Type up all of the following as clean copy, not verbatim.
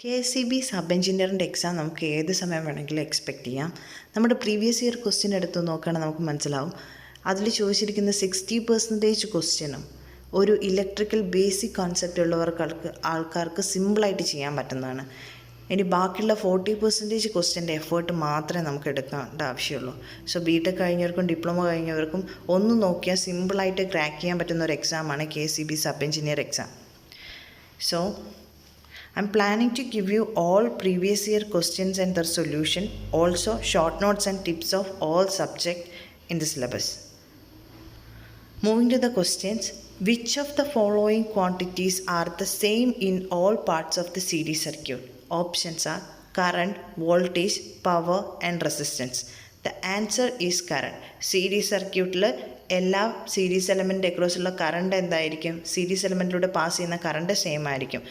KSEB sub എഞ്ചിനീയറിൻ്റെ exam നമുക്ക് ഏത് സമയം വേണമെങ്കിലും എക്സ്പെക്റ്റ് ചെയ്യാം. നമ്മുടെ പ്രീവിയസ് ഇയർ ക്വസ്റ്റ്യൻ എടുത്ത് നോക്കുകയാണെങ്കിൽ നമുക്ക് മനസ്സിലാവും. അതിൽ ചോദിച്ചിരിക്കുന്ന 60% ക്വസ്റ്റ്യനും ഒരു ഇലക്ട്രിക്കൽ ബേസിക് കോൺസെപ്റ്റ് ഉള്ളവർക്ക് ആൾക്കാർക്ക് സിമ്പിളായിട്ട് ചെയ്യാൻ പറ്റുന്നതാണ്. ഇനി ബാക്കിയുള്ള 40% ക്വസ്റ്റ്യൻ്റെ എഫേർട്ട് മാത്രമേ നമുക്ക് എടുക്കേണ്ട ആവശ്യമുള്ളൂ. സോ BTech കഴിഞ്ഞവർക്കും ഡിപ്ലോമ കഴിഞ്ഞവർക്കും ഒന്ന് നോക്കിയാൽ സിമ്പിളായിട്ട് ക്രാക്ക് ചെയ്യാൻ പറ്റുന്ന ഒരു എക്സാമാണ് KSEB sub engineer exam. So I'm planning to give you all previous year questions and their solution, also short notes and tips of all subjects in the syllabus. Moving to the questions, which of the following quantities are the same in all parts of the series circuit? Options are current, voltage, power and resistance. The answer is current. Series circuit എല്ലാ series element അക്രോസുള്ള current എന്തായിരിക്കും? Series എലമെൻറ്റിലൂടെ pass ചെയ്യുന്ന current same ആയിരിക്കും.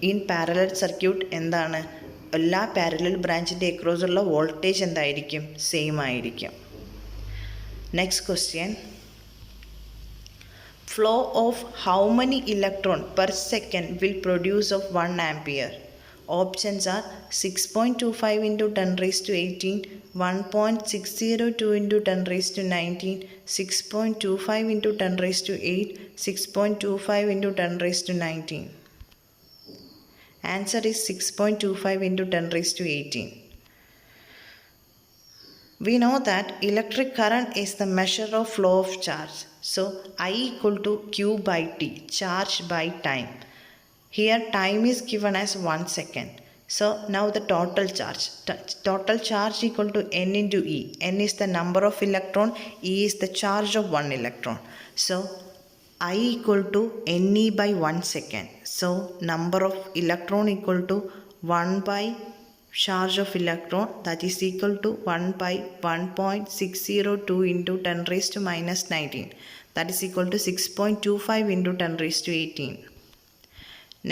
In parallel circuit എന്താണ്? എല്ലാ parallel ബ്രാഞ്ചിൻ്റെ അക്രോസുള്ള voltage എന്തായിരിക്കും? Same ആയിരിക്കും. Next question, flow of how many electron per second will produce of 1 ampere? Options are 6.25 into 10⁻18, 1.602 into 10⁻19, 6.25 into 10⁻8, 6.25 into 10⁻19. Answer is 6.25 into 10⁻18. We know that electric current is the measure of flow of charge. So I equal to Q by T, charge by time. Here time is given as 1 second. So now the total charge. Total charge equal to N into E. N is the number of electron, E is the charge of 1 electron. So I equal to Ne by 1 second. So number of electron equal to 1 by charge of electron, that is equal to 1 by 1.602 into 10⁻⁻19. That is equal to 6.25 into 10⁻18.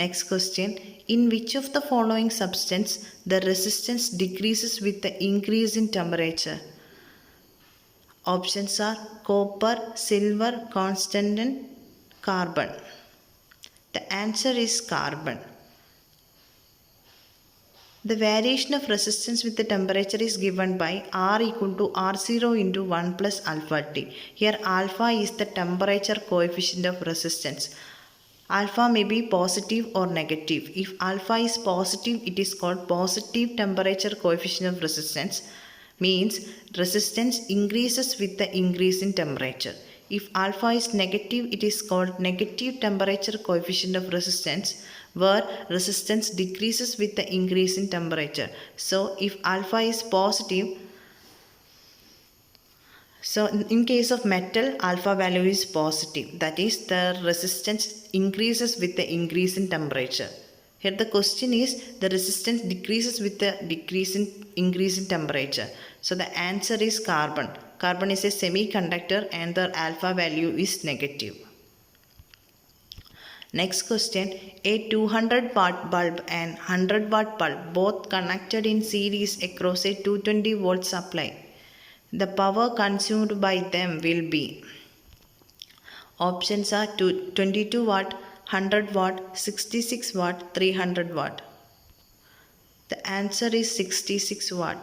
Next question, in which of the following substance the resistance decreases with the increase in temperature? Options are copper, silver, constant and carbon. The answer is carbon. The variation of resistance with the temperature is given by R equal to R0 into 1 plus alpha T. Here alpha is the temperature coefficient of resistance. Alpha may be positive or negative. If alpha is positive, it is called positive temperature coefficient of resistance. Means resistance increases with the increase in temperature. If alpha is negative, it is called negative temperature coefficient of resistance, where resistance decreases with the increase in temperature. So if alpha is positive, so in case of metal, alpha value is positive. That is, the resistance increases with the increase in temperature. Here the question is, the resistance decreases with the increase in temperature. So the answer is carbon. Carbon is a semiconductor and the alpha value is negative. Next question, a 200-watt bulb and 100-watt bulb both connected in series across a 220 volt supply. The power consumed by them will be. Options are 22 watt, 100 watt, 66 watt, 300 watt. The answer is 66 watt.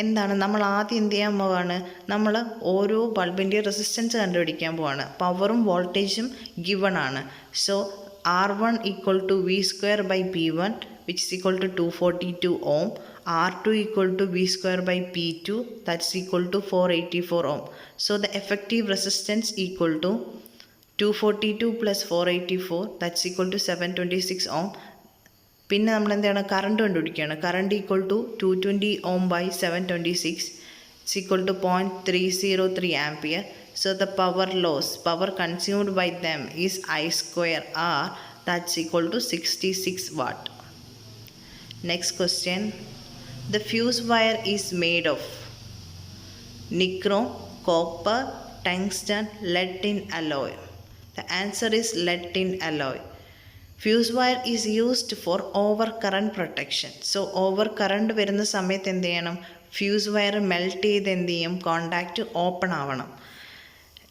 എന്താണ് നമ്മൾ ആദ്യം എന്ത് ചെയ്യാൻ പോവാണ്? നമ്മൾ ഓരോ ബൾബിൻ്റെ resistance കണ്ടുപിടിക്കാൻ പോവാണ്. പവറും വോൾട്ടേജും ഗിവൺ ആണ്. So R1 equal to V square by P1, which is equal to 242 ohm. R2 equal to V square by P2, that's equal to 484 ohm. So the effective resistance equal to 242 plus 484, that's equal to 726 ohm. പിന്നെ നമ്മൾ എന്താണ്? Current കണ്ടുപിടിക്കുകയാണ്. Current equal to 220 ohm by 726, it's equal to 0.303 ampere. So the power loss, power consumed by them is I square R, that's equal to 66 watt. Next question, the fuse wire is made of nichrome, copper, tungsten, lead tin alloy. The answer is lead tin alloy. Fuse wire is used for overcurrent protection. So overcurrent വരുന്ന സമയത്ത് എന്ത് ചെയ്യണം? Fuse wire melt ചെയ്ത് എന്ത് ചെയ്യും? Contact open ആവണം.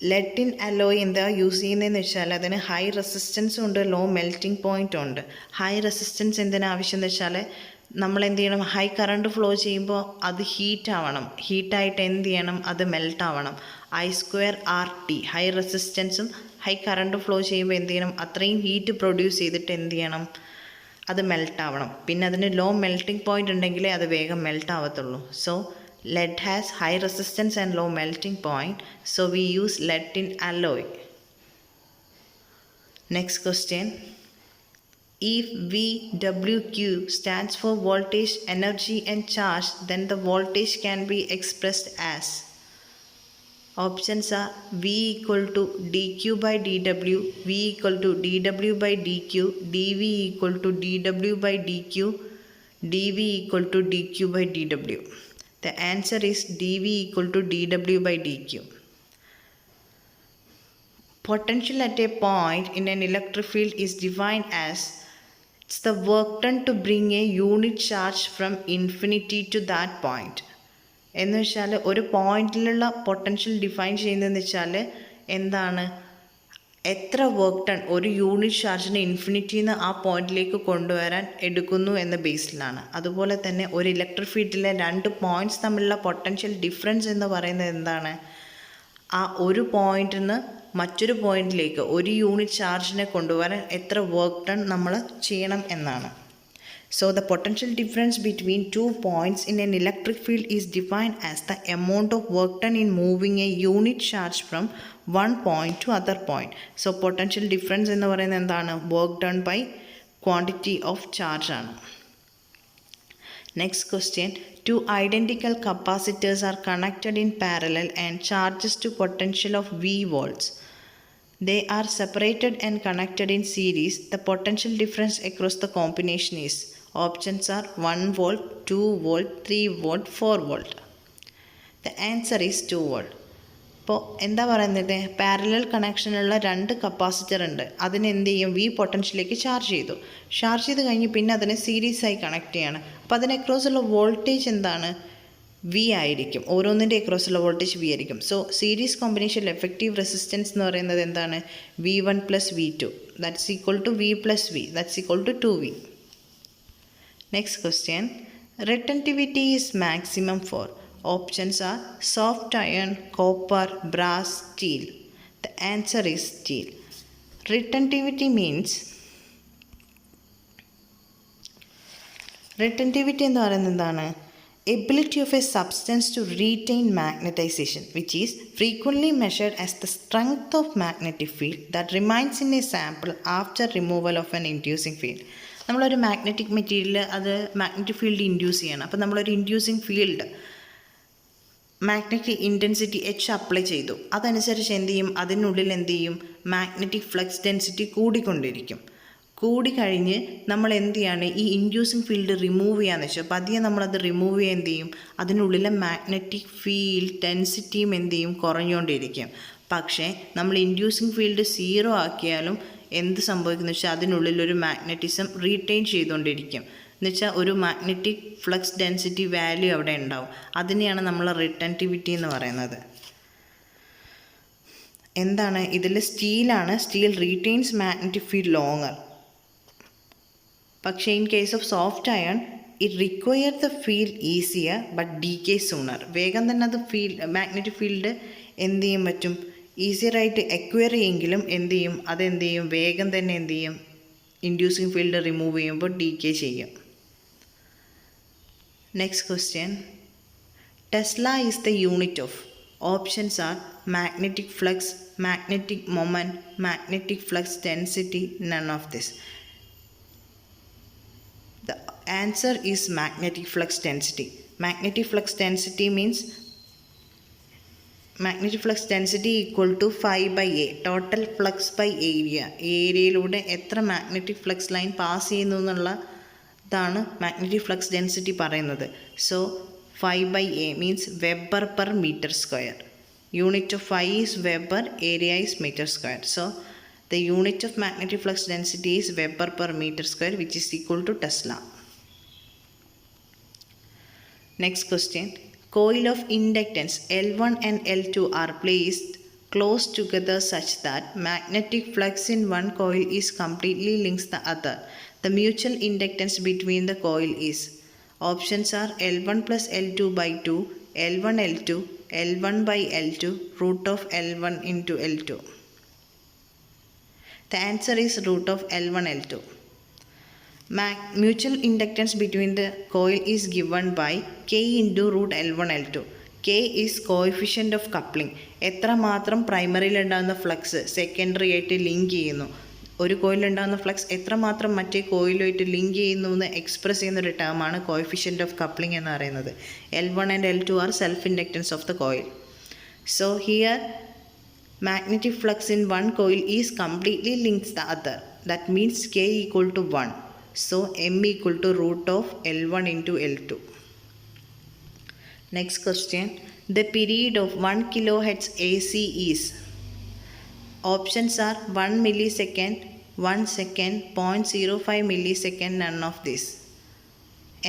Lead in alloy എന്താ use ചെയ്യുന്നതെന്ന് വെച്ചാൽ അതിന് ഹൈ റെസിസ്റ്റൻസും ഉണ്ട്, ലോ മെൽറ്റിംഗ് പോയിൻറ്റും ഉണ്ട്. ഹൈ റെസിസ്റ്റൻസ് എന്തിനാ ആവശ്യം എന്ന് വെച്ചാൽ നമ്മൾ എന്ത് ചെയ്യണം, ഹൈ കറണ്ട് ഫ്ലോ ചെയ്യുമ്പോൾ അത് ഹീറ്റ് ആവണം. ഹീറ്റായിട്ട് എന്ത് ചെയ്യണം, അത് മെൽറ്റ് ആവണം. I²RT ഹൈ റെസിസ്റ്റൻസും ഹൈ കറണ്ട് ഫ്ലോ ചെയ്യുമ്പോൾ എന്ത് ചെയ്യണം, അത്രയും ഹീറ്റ് പ്രൊഡ്യൂസ് ചെയ്തിട്ട് എന്ത് ചെയ്യണം, അത് മെൽറ്റ് ആവണം. പിന്നെ അതിന് ലോ മെൽറ്റിംഗ് പോയിൻ്റ് ഉണ്ടെങ്കിലേ അത് വേഗം മെൽറ്റ് ആവത്തുള്ളൂ. So lead has high resistance and low melting point, so we use lead in alloy. Next question. If VWQ stands for voltage, energy and charge, then the voltage can be expressed as. Options are V equal to dQ by dW, V equal to dW by dQ, dV equal to dW by dQ, dV equal to dQ by dW. The answer is dV equal to dW by dQ. Potential at a point in an electric field is defined as it's the work done to bring a unit charge from infinity to that point. എന്ന് വെച്ചാൽ ഒരു പോയിന്റിലുള്ള potential define ചെയ്യുന്നതെന്ന് വെച്ചാൽ എന്താണ്, എത്ര work done ഒരു unit ചാർജിനെ ഇൻഫിനിറ്റിയിൽ നിന്ന് ആ പോയിന്റിലേക്ക് കൊണ്ടുവരാൻ എടുക്കുന്നു എന്ന ബേസിലാണ്. അതുപോലെ തന്നെ ഒരു ഇലക്ട്രിക് ഫീൽഡിലെ രണ്ട് പോയിന്റ്സ് തമ്മിലുള്ള പൊട്ടൻഷ്യൽ ഡിഫറൻസ് എന്ന് പറയുന്നത് എന്താണ്, ആ ഒരു പോയിന്റിൽ നിന്ന് മറ്റൊരു പോയിന്റിലേക്ക് ഒരു യൂണിറ്റ് ചാർജിനെ കൊണ്ടുവരാൻ എത്ര വർക്ക് ഡൺ നമ്മൾ ചെയ്യണം എന്നാണ്. So the potential difference between 2 points in an electric field is defined as the amount of work done in moving a unit charge from one point to other point. So potential difference എന്ന് പറയുന്നത് എന്താണ്, work done by quantity of charge ആണ്. Next question. Two identical capacitors are connected in parallel and charges to potential of V volts. They are separated and connected in series. The potential difference across the combination is. Options are 1 volt, 2 volt, 3 volt, 4 volt. The answer is 2 volt. ഇപ്പോൾ എന്താ പറയുന്നത്, parallel കണക്ഷനുള്ള രണ്ട് capacitor ഉണ്ട്. അതിന് എന്ത് ചെയ്യും, V പൊട്ടൻഷ്യലേക്ക് charge ചെയ്ത് കഴിഞ്ഞ് പിന്നെ അതിനെ സീരീസ് ആയി കണക്ട് ചെയ്യാണ്. അപ്പോൾ അതിന് അക്രോസുള്ള വോൾട്ടേജ് എന്താണ്, വി ആയിരിക്കും. ഓരോന്നിൻ്റെ അക്രോസുള്ള വോൾട്ടേജ് വി ആയിരിക്കും. സോ സീരീസ് കോമ്പിനേഷനിൽ എഫക്റ്റീവ് റെസിസ്റ്റൻസ് എന്ന് പറയുന്നത് എന്താണ്, V1 + V2 that's equal to V + V that's equal to 2V. Next question. Retentivity is maximum for. Options are soft iron, copper, brass, steel. The answer is steel. Retentivity means, retentivity എന്ന് പറയുന്നത് എന്താണ്, ability of a substance to retain magnetization, which is frequently measured as the strength of magnetic field that remains in a sample after removal of an inducing field. നമ്മളൊരു magnetic material അത് magnetic field induce ചെയ്യണം. അപ്പോൾ നമ്മളൊരു inducing field magnetic intensity H apply ചെയ്തു. അതനുസരിച്ച് എന്ത് ചെയ്യും, അതിനുള്ളിൽ എന്ത് ചെയ്യും, മാഗ്നറ്റിക് ഫ്ലക്സ് ഡെൻസിറ്റി കൂടിക്കൊണ്ടിരിക്കും. കൂടിക്കഴിഞ്ഞ് നമ്മൾ എന്ത് ചെയ്യാണ്, ഈ ഇൻഡ്യൂസിങ് ഫീൽഡ് റിമൂവ് ചെയ്യാന്ന് വെച്ചാൽ പതിയെ നമ്മളത് റിമൂവ് ചെയ്യുക, എന്ത് ചെയ്യും, അതിനുള്ളിലെ മാഗ്നറ്റിക് ഫീൽഡ് ഡെൻസിറ്റിയും എന്ത് ചെയ്യും, കുറഞ്ഞുകൊണ്ടിരിക്കും. പക്ഷേ നമ്മൾ ഇൻഡ്യൂസിങ് ഫീൽഡ് 0 ആക്കിയാലും എന്ത് സംഭവിക്കുന്നു വെച്ചാൽ അതിനുള്ളിൽ ഒരു മാഗ്നറ്റിസം റീറ്റെയിൻ ചെയ്തുകൊണ്ടിരിക്കും. എന്നുവെച്ചാൽ ഒരു മാഗ്നറ്റിക് ഫ്ലക്സ് ഡെൻസിറ്റി വാല്യൂ അവിടെ ഉണ്ടാവും. അതിനെയാണ് നമ്മൾ റിട്ടൻറ്റിവിറ്റി എന്ന് പറയുന്നത്. എന്താണ് ഇതിൽ സ്റ്റീലാണ്, steel retains magnetic field longer. പക്ഷേ in case of soft iron it require the field easier but decay sooner. വേഗം തന്നെ അത് മാഗ്നറ്റിക് ഫീൽഡ് എന്ത് ചെയ്യാൻ പറ്റും, ഈസിയറായിട്ട് എക്വയർ ചെയ്യുമെങ്കിലും എന്ത് ചെയ്യും, അതെന്ത് ചെയ്യും, വേഗം തന്നെ എന്ത് ചെയ്യും, ഇൻഡ്യൂസിങ് ഫീൽഡ് റിമൂവ് ചെയ്യുമ്പോൾ ഡീകേ ചെയ്യും. Next question. Tesla is the unit of. Options are magnetic flux, magnetic moment, magnetic flux density, none of this. The answer is magnetic flux density. Magnetic flux density means magnetic flux density equal to 5/A total flux by area. ഏരിയയിലൂടെ എത്ര magnetic flux line pass ചെയ്യുന്നു എന്നുള്ളതാണ് magnetic flux density പറയുന്നത്. So 5/A means Weber per meter square. Unit of phi is Weber, area is meter square. So the unit of magnetic flux density is Weber per meter square, which is equal to Tesla. Next question. Coil of inductance L1 and L2 are placed close together such that magnetic flux in one coil is completely links the other. The mutual inductance between the coil is. Options are L1 plus L2 by 2, L1 L2, L1 by L2, root of L1 into L2. The answer is root of L1 L2. Mutual inductance between the coil is given by K into root L1 L2. K is coefficient of coupling. എത്രമാത്രം പ്രൈമറിയിലുണ്ടാകുന്ന flux secondary ആയിട്ട് link ചെയ്യുന്നു, ഒരു കോയിലുണ്ടാകുന്ന flux എത്രമാത്രം മറ്റേ കോയിലുമായിട്ട് link ചെയ്യുന്നു എന്ന് express ചെയ്യുന്നൊരു ടേമാണ് coefficient of coupling എന്ന് പറയുന്നത്. L1 and L2 are self inductance of the coil. So here magnetic flux in one coil is completely links the other. That means K equal to 1. So M equal to root of L1 into L2. Next question. The period of 1 kilohertz AC is. Options are 1 millisecond, 1 second, 0.05 millisecond, none of this.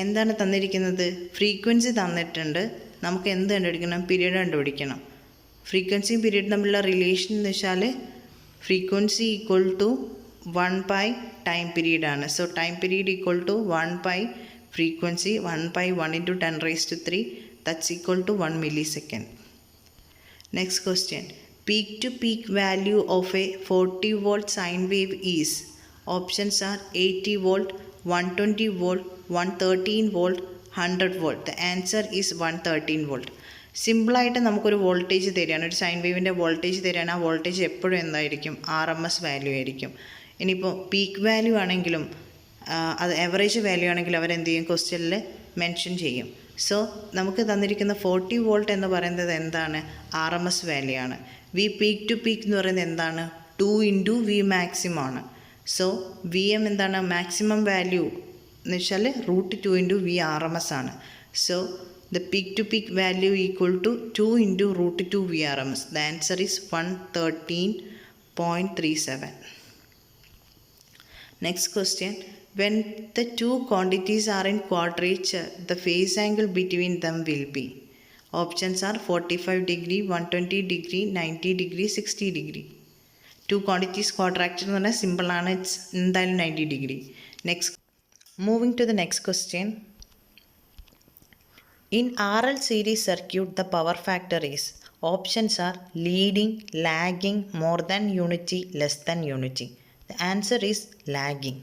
എന്താണ് തന്നിരിക്കുന്നത്? Frequency തന്നിട്ടുണ്ട്. നമുക്ക് എന്ത് കണ്ടുപിടിക്കണം? Period കണ്ടുപിടിക്കണം. ഫ്രീക്വൻസിയും period തമ്മിലുള്ള relation എന്ന് വെച്ചാൽ frequency equal to 1 by time period ആണ്. So time period equal to 1 by frequency 1 by 1 into 10⁻³ that's equal to 1 millisecond. Next question. Peak to peak value of a 40 volt sine wave is. Options are 80 volt, 120 volt, 113 volt, 100 volt. The answer is 113 volt. സിമ്പിളായിട്ട് നമുക്കൊരു voltage തരികയാണ്, ഒരു sign വേവിൻ്റെ voltage തരികയാണ്. ആ voltage എപ്പോഴും എന്തായിരിക്കും? RMS value ആയിരിക്കും. ഇനിയിപ്പോൾ പീക്ക് വാല്യൂ ആണെങ്കിലും അത് ആവറേജ് വാല്യൂ ആണെങ്കിലും അവരെന്ത് ചെയ്യും? ക്വസ്റ്റ്യനിൽ മെൻഷൻ ചെയ്യും. സോ നമുക്ക് തന്നിരിക്കുന്ന 40 വോൾട്ട് എന്ന് പറയുന്നത് എന്താണ്? RMS വാല്യൂ ആണ്. വി പീക്ക് ടു പീക്ക് എന്ന് പറയുന്നത് എന്താണ്? 2 into V മാക്സിമം ആണ്. സോ VM എന്താണ്? മാക്സിമം വാല്യൂ എന്ന് വെച്ചാൽ √2 into V RMS ആണ്. So the peak to peak value equal to 2 into √2 VRMS. The answer is 113.37. Next question. When the two quantities are in quadrature, the phase angle between them will be. Options are 45 degree, 120 degree, 90 degree, 60 degree. Two quantities quadrature എന്ന് പറഞ്ഞാൽ simple ആണ്. It's എന്തായാലും 90 degree. Next, moving to the next question. In RL series circuit, the power factor is. Options are leading, lagging, more than unity, less than unity. The answer is lagging.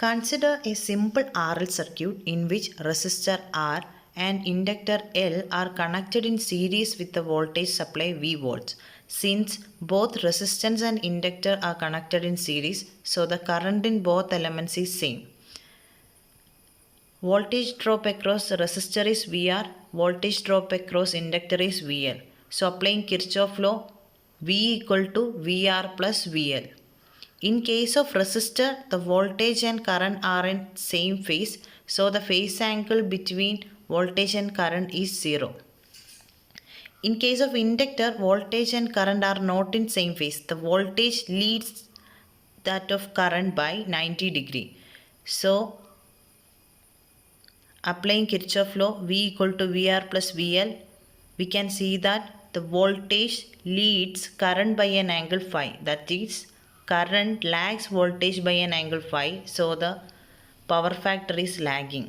Consider a simple RL circuit in which resistor R and inductor L are connected in series with the voltage supply V volts. Since both resistance and inductor are connected in series, so the current in both elements is same. Voltage drop across resistor is VR, voltage drop across inductor is VL. So applying Kirchhoff law, V equal to VR plus VL. In case of resistor, the voltage and current are in same phase, so the phase angle between voltage and current is 0. In case of inductor, voltage and current are not in same phase. The voltage leads that of current by 90 degree. So applying Kirchhoff law, V equal to VR plus VL, we can see that the voltage leads current by an angle phi. That is, current lags voltage by an angle phi. So the power factor is lagging.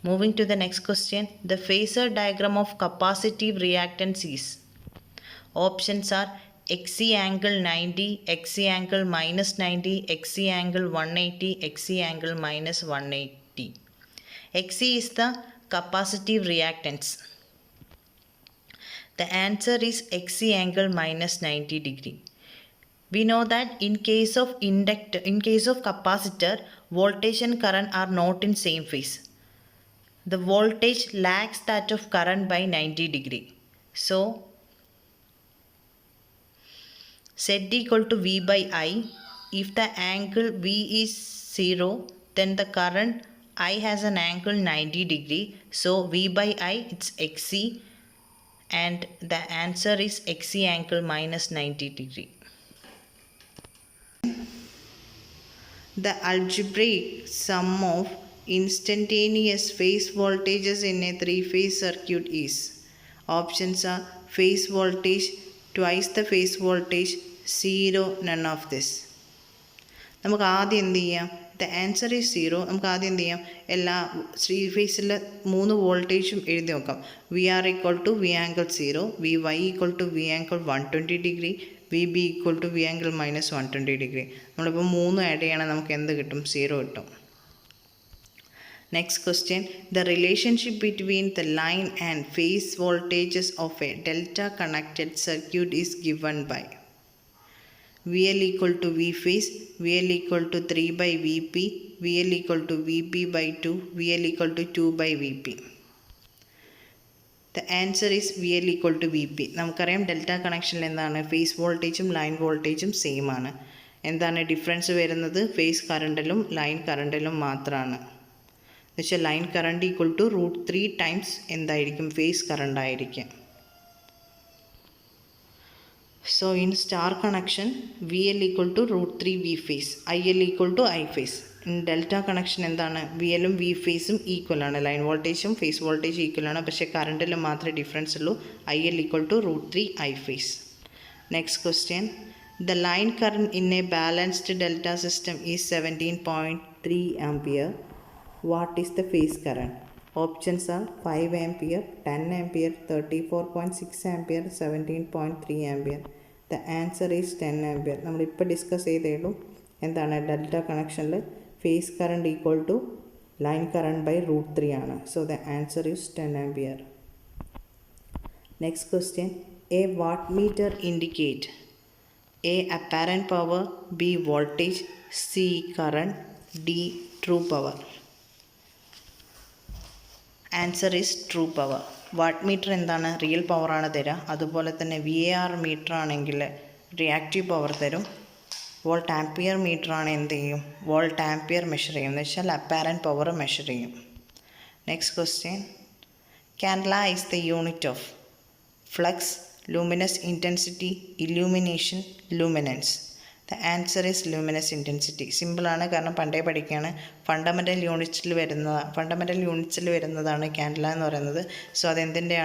Moving to the next question. The phasor diagram of capacitive reactance is. Options are XC angle 90, XC angle minus 90, XC angle 180, XC angle minus 180. XC is the capacitive reactance. The answer is XC angle minus 90 degree. We know that in case of capacitor, voltage and current are not in same phase. The voltage lags that of current by 90 degree. So Z equal to V by I. If the angle V is 0, then the current I has an angle 90 degree. So V by I, it's XC, and the answer is XC angle minus 90 degree. The algebraic sum of instantaneous phase voltages in a three-phase circuit is. Options are phase voltage, twice the phase voltage, 0, none of this. നമുക്ക് ആദ്യം എന്ത് ചെയ്യാം? The answer is 0. നമുക്ക് ആദ്യം എന്ത് ചെയ്യാം? എല്ലാ 3 ഫേസിലെ 3 വോൾട്ടേജും എഴുതി നോക്കാം. V R equal to V angle 0, V Y equal to V angle 120 degree, V B equal to V angle minus 120 degree. നമ്മളിപ്പോൾ 3 ആഡ് ചെയ്യണമെങ്കിൽ നമുക്ക് എന്ത് കിട്ടും? 0 കിട്ടും. Next question, the relationship between the line and phase voltages of a delta connected circuit is given by VL equal to V phase, VL equal to 3 by Vp, VL equal to Vp by 2, VL equal to 2 by Vp. The answer is VL equal to Vp. നമുക്കറിയാം delta കണക്ഷനിൽ എന്താണ്? Face വോൾട്ടേജും line വോൾട്ടേജും same ആണ്. എന്താണ് difference വരുന്നത്? Face കറണ്ടിലും line കറണ്ടിലും മാത്രമാണ്. എന്നുവെച്ചാൽ line current equal to √3 times എന്തായിരിക്കും? ഫേസ് കറണ്ട് ആയിരിക്കും. So in star connection VL equal to √3 V phase, IL equal to I phase. In delta connection എന്താണ്? VL ഉം V ഫേസും ഈക്വൽ ആണ്. ലൈൻ വോൾട്ടേജും ഫേസ് വോൾട്ടേജും ഈക്വൽ ആണ്. പക്ഷേ കറണ്ടിൽ മാത്രമേ ഡിഫറൻസ് ഉള്ളൂ. IL equal to √3 I phase. Next question, the line current in a balanced delta system is 17.3 ampere. What is the phase current? Options are 5 ampere, 10 ampere, 34.6 ampere, 17.3 ampere. The answer is 10 ampere. നമ്മളിപ്പോൾ discuss ചെയ്തേയുള്ളൂ എന്താണ്? Delta കണക്ഷനിൽ phase current equal to line current by √3 ആണ്. So the answer is 10 ampere. Next question, a wattmeter indicate A apparent power, B voltage, C current, D true power. Answer is true power. Watt meter എന്താണ്? Real പവറാണ് തരിക. അതുപോലെ തന്നെ VAR metre ആണെങ്കിൽ reactive power തരും. Volt ampere metre ആണ് എന്ത് ചെയ്യും? വോൾട്ട് ആംപിയർ മെഷർ ചെയ്യും. എന്ന് വെച്ചാൽ അപ്പാരൻറ്റ് പവർ മെഷർ ചെയ്യും. Next question, candela is the unit of flux, luminous intensity, illumination, luminance. The answer is luminous intensity. സിമ്പിളാണ്, കാരണം പണ്ടേ പഠിക്കുകയാണ്. ഫണ്ടമെൻ്റൽ യൂണിറ്റ്സിൽ വരുന്നതാണ് കാൻഡല എന്ന് പറയുന്നത്. സോ അതെന്തിൻ്റെ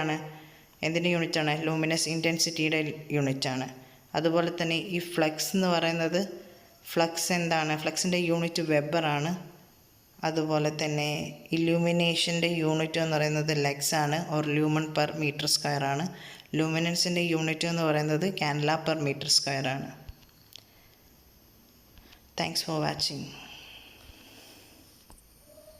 യൂണിറ്റാണ്? ലൂമിനസ് ഇൻറ്റൻസിറ്റിയുടെ യൂണിറ്റാണ്. അതുപോലെ തന്നെ ഈ ഫ്ലക്സ് എന്ന് പറയുന്നത്, ഫ്ലക്സ് എന്താണ്? ഫ്ലക്സിൻ്റെ യൂണിറ്റ് വെബറാണ്. അതുപോലെ തന്നെ ഇല്യൂമിനേഷൻ്റെ യൂണിറ്റ് എന്ന് പറയുന്നത് ലെക്സ് ആണ്, or lumen per metre square ആണ്. ലൂമിനൻസിൻ്റെ യൂണിറ്റ് എന്ന് പറയുന്നത് കാൻഡല പെർ മീറ്റർ സ്ക്വയർ ആണ്. Thanks for watching.